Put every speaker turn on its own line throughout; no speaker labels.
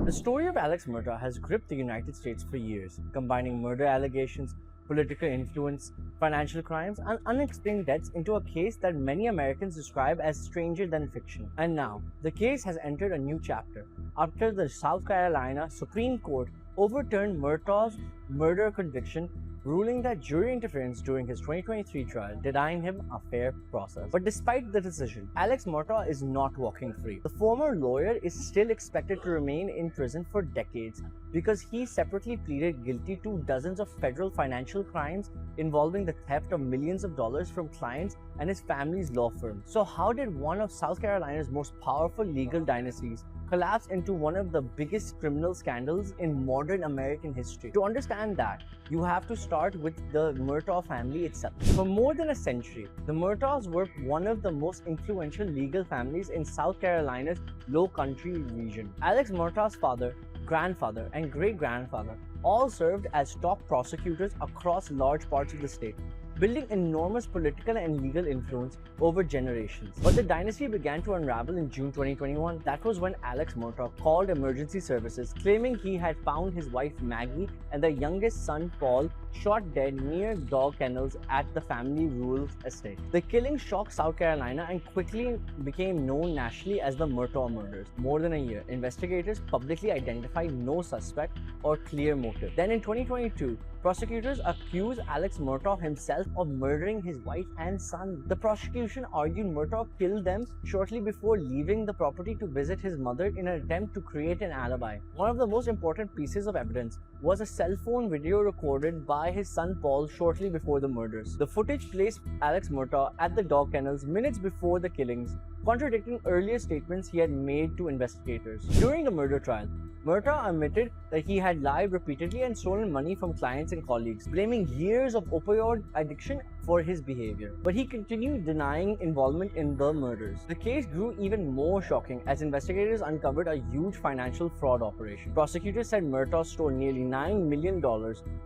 The story of Alex Murdaugh has gripped the United States for years, combining murder allegations, political influence, financial crimes, and unexplained deaths into a case that many Americans describe as stranger than fiction. And now, the case has entered a new chapter after the South Carolina Supreme Court overturned Murdaugh's murder conviction, ruling that jury interference during his 2023 trial, denying him a fair process. But despite the decision, Alex Murdaugh is not walking free. The former lawyer is still expected to remain in prison for decades because he separately pleaded guilty to dozens of federal financial crimes involving the theft of millions of dollars from clients and his family's law firm. So how did one of South Carolina's most powerful legal dynasties collapse into one of the biggest criminal scandals in modern American history? To understand that, you have to start with the Murdaugh family itself. For more than a century, the Murdaughs were one of the most influential legal families in South Carolina's Low Country region. Alex Murdaugh's father, grandfather, and great-grandfather all served as top prosecutors across large parts of the state, building enormous political and legal influence over generations. But the dynasty began to unravel in June 2021. That was when Alex Murdaugh called emergency services, claiming he had found his wife Maggie and their youngest son Paul shot dead near dog kennels at the family rural estate. The killing shocked South Carolina and quickly became known nationally as the Murdaugh murders. More than a year, investigators publicly identified no suspect or clear motive. Then in 2022, prosecutors accused Alex Murdaugh himself of murdering his wife and son. The prosecution argued Murdaugh killed them shortly before leaving the property to visit his mother in an attempt to create an alibi. One of the most important pieces of evidence was a cell phone video recorded by his son Paul shortly before the murders. The footage placed Alex Murdaugh at the dog kennels minutes before the killings, contradicting earlier statements he had made to investigators. During the murder trial, Murdaugh admitted that he had lied repeatedly and stolen money from clients and colleagues, blaming years of opioid addiction for his behavior. But he continued denying involvement in the murders. The case grew even more shocking as investigators uncovered a huge financial fraud operation. Prosecutors said Murdaugh stole nearly $9 million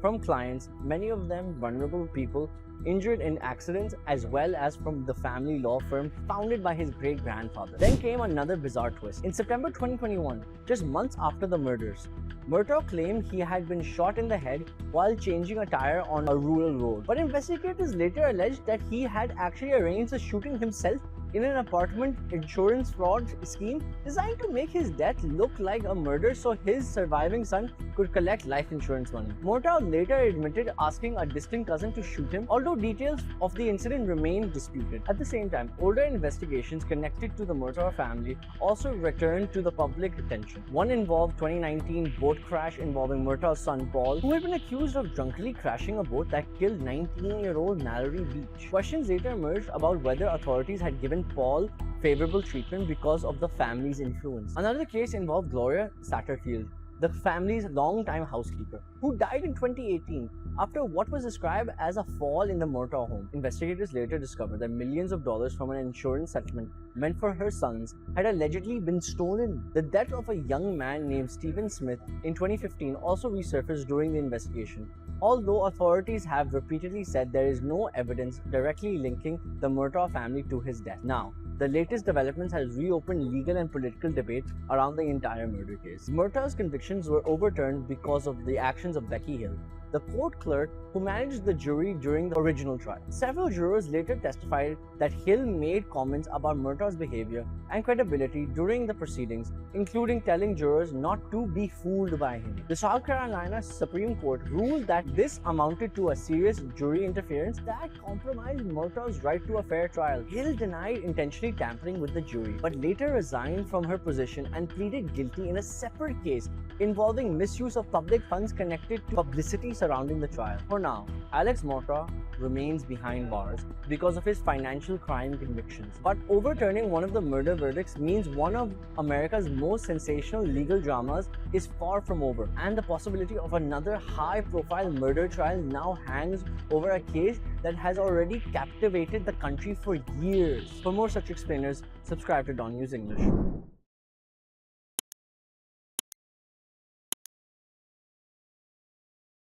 from clients, many of them vulnerable people injured in accidents, as well as from the family law firm founded by his great-grandfather. Then came another bizarre twist. In September 2021, just months after the murders, Murdaugh claimed he had been shot in the head while changing a tire on a rural road. But investigators later alleged that he had actually arranged the shooting himself in an apartment insurance fraud scheme designed to make his death look like a murder so his surviving son could collect life insurance money. Murdaugh later admitted asking a distant cousin to shoot him, although details of the incident remain disputed. At the same time, older investigations connected to the Murdaugh family also returned to the public attention. One involved 2019 boat crash involving Murdaugh's son Paul, who had been accused of drunkenly crashing a boat that killed 19-year-old Mallory Beach. Questions later emerged about whether authorities had given Paul favorable treatment because of the family's influence. Another case involved Gloria Satterfield, the family's longtime housekeeper, who died in 2018 after what was described as a fall in the Murdaugh home. Investigators later discovered that millions of dollars from an insurance settlement meant for her sons had allegedly been stolen. The death of a young man named Stephen Smith in 2015 also resurfaced during the investigation, although authorities have repeatedly said there is no evidence directly linking the Murdaugh family to his death. Now, the latest developments has reopened legal and political debate around the entire murder case. Murdaugh's convictions were overturned because of the actions of Becky Hill, the court clerk who managed the jury during the original trial. Several jurors later testified that Hill made comments about Murdaugh's behavior and credibility during the proceedings, including telling jurors not to be fooled by him. The South Carolina Supreme Court ruled that this amounted to a serious jury interference that compromised Murdaugh's right to a fair trial. Hill denied intentionally tampering with the jury, but later resigned from her position and pleaded guilty in a separate case involving misuse of public funds connected to publicity surrounding the trial. For now, Alex Murdaugh remains behind bars because of his financial crime convictions. But overturning one of the murder verdicts means one of America's most sensational legal dramas is far from over, and the possibility of another high-profile murder trial now hangs over a case that has already captivated the country for years. For more such explainers, subscribe to DawnNews English.